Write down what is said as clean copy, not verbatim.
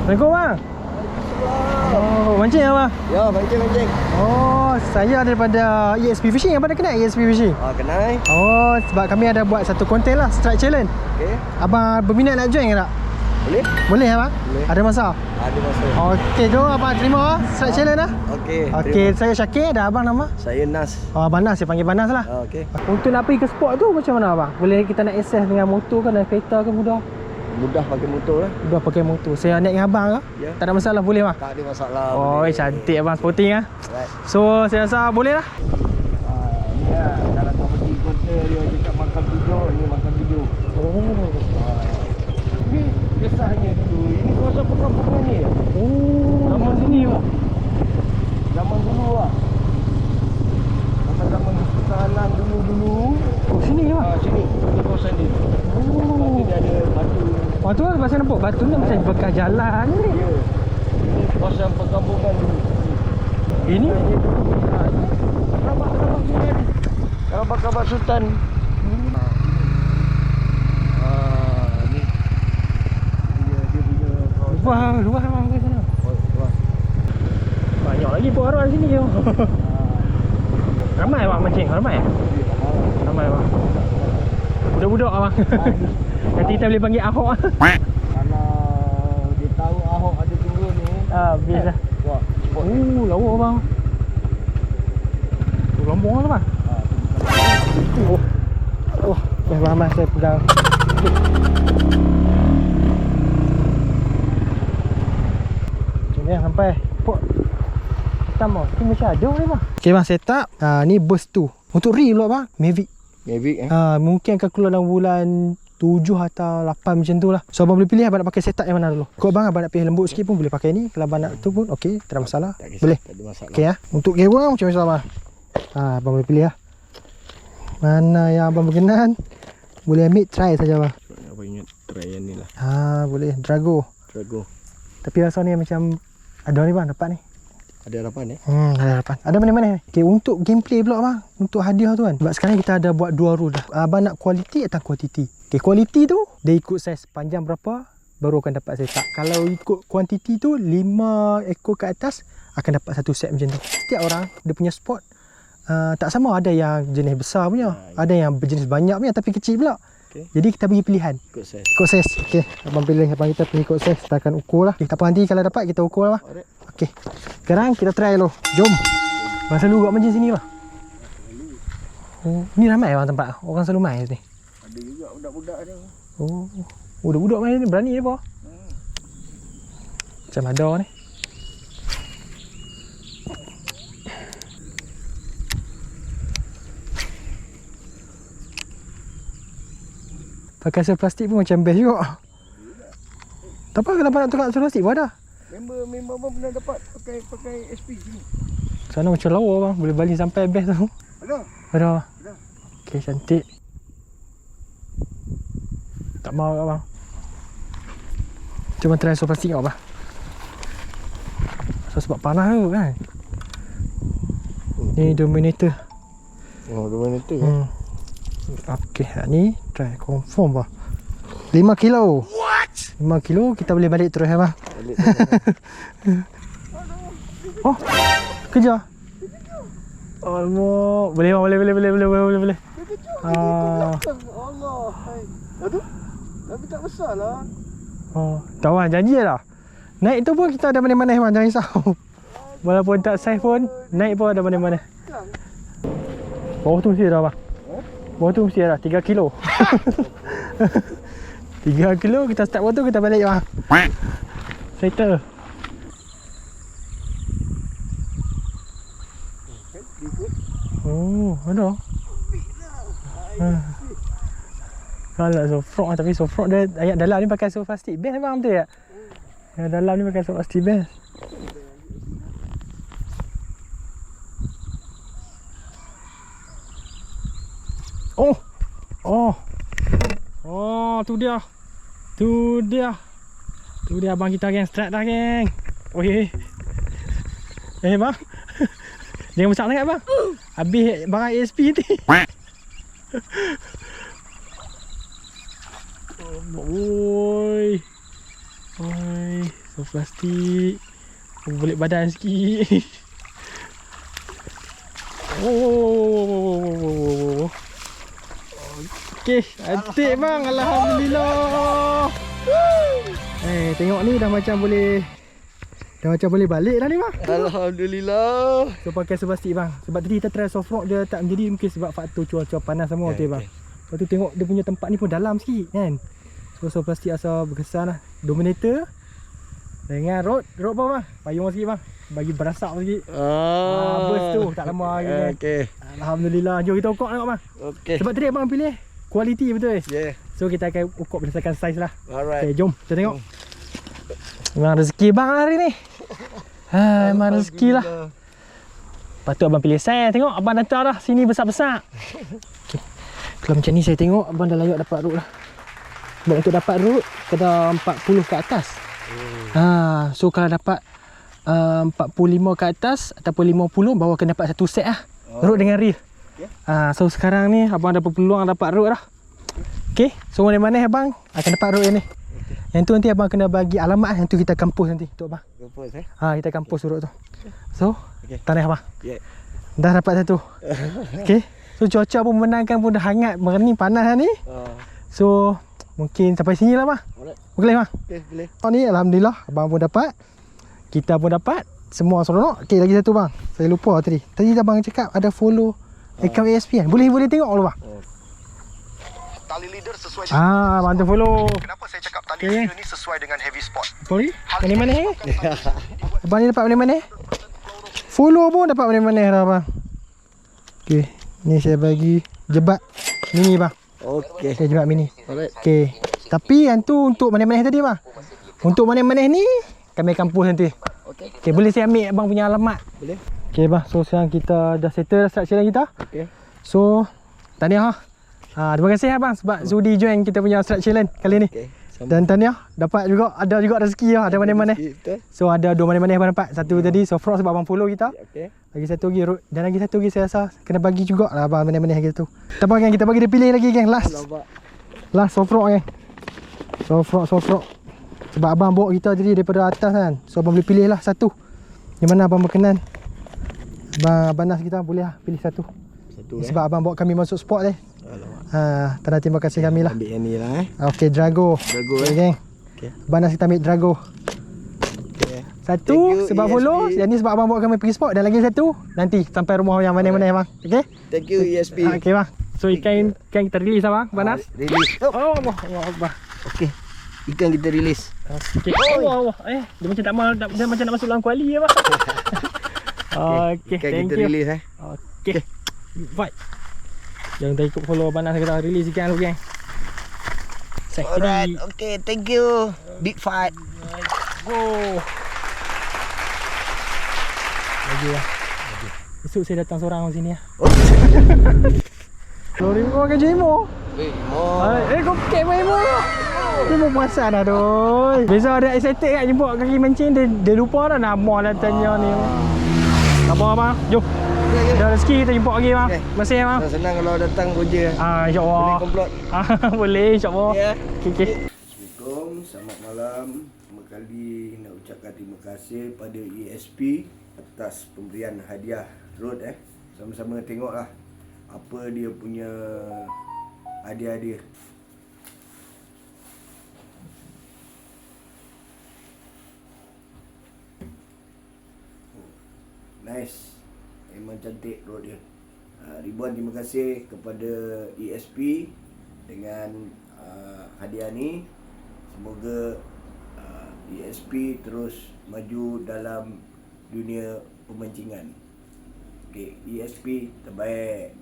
Assalamualaikum bang. Oh, mancing abang? Ya, mancing. Oh, saya daripada ESP Fishing. Abang dah kenal ESP Fishing? Kenal. Oh, sebab kami ada buat satu konten lah, Strike Challenge. Okey. Abang berminat nak join ke tak? Boleh? Boleh abang? Boleh. Ada masa? Ada masa. Okey, jom abang terima Strike Challenge lah. Okey, saya Syakir. Ada abang nama? Saya Nas. Oh, Abang Nas, saya panggil Abang Nas lah. Okey. Untuk nak pergi ke spot tu macam mana abang? Boleh kita nak access dengan motor ke, dengan kereta ke mudah? Mudah pakai motor lah. Mudah pakai motor. Saya naik dengan abang ke? Ya. Tak ada masalah, boleh bang? Tak ada masalah. Oh, boleh. cantik abang, sporting ah. Right. So, saya rasa boleh lah. Ni lah, dalam kompetisi kota dia cakap makan tidur, ni makan tidur. Ni kesahnya dulu. Ini kawasan perkampungan ni. Oh, Zaman sini lah. Zaman dulu lah. Zaman pertahanan dulu-dulu. Oh, sini je bang? Sini, ini kawasan ni. Oh. Dia ada batu. Oh, tu lah pasal nampak batu ni macam bekas jalan ni. Ya. Ini kawasan perkampungan dulu. Ini? Kerabat Sultan. Ni. Dia punya kawasan. Luas bang ke sana. Luas. Banyak lagi pun orang sini je. Ramai bang mancing, ramai. Ramai bang. Budak-budak abang. Nanti kita boleh panggil Ahok. Kalau dia tahu Ahok ada turun ni. Habis lah. Wah. Lawa bang. Lombong lah bang. Oh, bang, saya pegang. Macam ni sampai port hitam tau. Ni macam ada ni bang. Okay bang, set up. Ni burst tu. Untuk reel pula bang, Mavic. Mungkin akan keluar dalam bulan 7 atau 8 macam tu lah. So abang boleh pilih abang nak pakai setup yang mana dulu. Kau abang nak pilih lembut sikit pun boleh pakai ni. Kalau abang nak tu pun okey, tak ada masalah. Boleh. Tak ada masalah. Okey Untuk kamera macam mana abang? Abang boleh pilih lah. Mana yang abang berkenan. Boleh ambil, try saja abang. Abang ingat try yang ni lah. Boleh. Drago. Tapi rasa ni macam ada ni bang, dapat ni. Ada harapan Ada harapan. Ada mana-mana ni. Okay, untuk gameplay pula bang. Untuk hadiah tu kan. Sebab sekarang kita ada buat 2 rule dah. Abang nak quality atau quantity? Okay, quality tu dia ikut saiz panjang berapa baru akan dapat setup. Kalau ikut quantity tu 5 ekor ke atas akan dapat satu set macam tu. Setiap orang dia punya spot tak sama. Ada yang jenis besar punya, ada yang berjenis banyak punya tapi kecil pula. Okay. Jadi kita bagi pilihan ikut saiz. Okey, abang pilih, abang kita pilih ikut saiz. Kita akan ukur lah. Tak apa, nanti kalau dapat kita ukur lah. Okey. Sekarang kita try dulu. Jom. Abang selalu buat macam sini bang. Ni ramai bang tempat. Orang selalu main sini. Ada juga budak-budak ni. Budak-budak main ni berani dia apa? Macam ada ni. Pakai sel plastik pun macam best juga. Tak apa, kenapa nak tukar sel plastik pun ada. Member abang pernah dapat pakai SP sini. Sana macam lawa bang, boleh baling sampai best tu. Ada. Okey, cantik. Tak mau kat bang. Cuma try sel plastik kat bang. Sebab panas tu kan. Ni Dominator. Dominator Okey, ni try confirm bah. 5 kilo. What? 5 kilo kita boleh balik terus bang. Oh, kejar. Alamak, boleh bang, boleh. Allah. Aduh. Tapi tak besar lah. Tahu kan, janji lah. Naik tu pun kita ada mana-mana bang, jangan risau. Walaupun tak saiz pun, naik pun ada mana-mana. Bawah tu mesti ada bang. Bawah tu mesti ada 3 kilo. 3 kilo kita start bawah tu, kita balik bang. Settle. Ada. Kalau so frog tapi so frog dia ayat dalam ni pakai so plastik best memang betul tak? Yang dalam ni pakai so plastik best. Tu dia. Tu dia abang kita geng, strike dah geng. Oi. Bang. Jangan besar sangat bang. Habis barang ASP nanti. Oi. So plastik. Boleh badan sikit. Oh. Okey, cantik bang. Alhamdulillah. Tengok ni dah macam boleh balik dah ni bang. Alhamdulillah. So pakai plastik bang. Sebab tadi kita try soft rock dia tak menjadi, mungkin sebab faktor cuaca panas semua okey bang. Lepas tu tengok dia punya tempat ni pun dalam sikit kan. So plastik asal berkesan lah. Dominator dengan rod apa bang? Payung sikit bang. Bagi berasak sikit. Burst tu tak lama lagi. Okey. Alhamdulillah. Jom kita ukur tengok bang. Okey. Sebab tadi abang pilih kualiti betul. Yeah. So kita akan ukur berdasarkan saiz lah. Alright. Okay, jom kita tengok. Memang rezeki bang hari ni. Memang rezeki lah. Patut abang pilih saiz. Tengok abang datang dah sini besar-besar. Okay. Kalau macam ni saya tengok abang dah layak dapat root lah. Sebab untuk dapat root kena 40 ke atas. So kalau dapat 45 ke atas ataupun 50 baru akan dapat satu set lah. Root dengan reel. So sekarang ni abang ada peluang dapat root lah. Okay, so mana-mana abang akan dapat root yang ni. Yang tu nanti abang kena bagi alamat. Yang tu kita kampus nanti untuk abang. Kampus kita kampus root tu. So tanah abang. Dah dapat satu. Okay, so cuaca pun menangkan pun dah hangat. Ni panas lah ni. So mungkin sampai sini lah bang. Boleh bang? Okey, boleh. Ni alhamdulillah abang pun dapat. Kita pun dapat. Semua seronok. Okey, lagi satu bang. Saya lupa tadi. Tadi abang cakap ada follow akaun ASP kan. Boleh tengok dulu bang. Tali leader sesuai dengan bantu follow. Kenapa saya cakap tali leader ni sesuai dengan heavy spot? Sorry. Mana-mana ni? Abang ni dapat mana-mana? Follow pun dapat mana-mana dah bang. Okey, ni saya bagi jebat mini bang. Okey. Okay, jebat mini. Alright. Okey. Tapi yang tu untuk mana-mana tadi bang. Untuk mana-mana ni kami kampus nanti. Okey, boleh saya ambil abang punya alamat? Boleh. Okey bang, so sekarang kita dah settle structure kita. Okey. So, tahniah. Terima kasih abang sebab sudi join kita punya structure land kali ni. Okey. Dan tahniah dapat juga, ada juga rezeki lah, ada mana-mana. So ada 2 mana-mana abang dapat. Satu tadi soft rock sebab abang follow kita. Okey. Lagi satu lagi root. Dan lagi satu lagi saya rasa kena bagi juga lah abang mana-mana gitu. Tak apa geng, kita bagi dia pilih lagi geng. Last soft rock geng. Soft rock. Sebab abang bawa kita tadi daripada atas kan. So abang boleh pilih lah satu. Yang mana abang berkenan. Abang Nas kita boleh lah pilih satu. Sebab abang bawa kami masuk spot ni. Tanda terima kasih kami lah. Ambil yang ni lah Okey, Drago. Okay, geng. Okey. Abang Nas kita ambil Drago. Okey. Satu You, sebab ESP. follow. Yang ni sebab abang bawa kami pergi spot. Dan lagi satu nanti sampai rumah yang mana-mana bang. Okey? Thank you ESP. Okey bang. So ikan kita release lah bang. Abang Nas. Release. Oh, Allah Akbar. Okey. Ikan kita release. Okey. Allah. Dia macam tak mau, dia macam nak masuk dalam kuali ya bang. Okey, Ikan thank kita you. release Okey. Fight. Jangan tak ikut follow abang Nas, kita release ikan dulu geng. Alright. Okay, thank you. Big fight. Go. Lagi lah. Esok saya datang seorang ke sini lah. Lori kau makan Jemo. Kau kek main Jemo. Jemo perasan dah doi. Besok ada excited kan jemput kaki mancing. Dia lupa dah nama dah tanya ni. Tak apa bang. Jom. Dah rezeki kita jemput lagi bang. Terima kasih bang. Senang kalau datang kerja. InsyaAllah. Boleh komplot. Boleh insyaAllah. Okay. Assalamualaikum, selamat malam. Pertama kali nak ucapkan terima kasih pada ESP atas pemberian hadiah road. Sama-sama tengoklah apa dia punya hadiah dia. Nice. Memang cantik road dia. Ribuan terima kasih kepada ESP dengan hadiah ni. Semoga ESP terus maju dalam dunia pemancingan. Okay, ESP terbaik.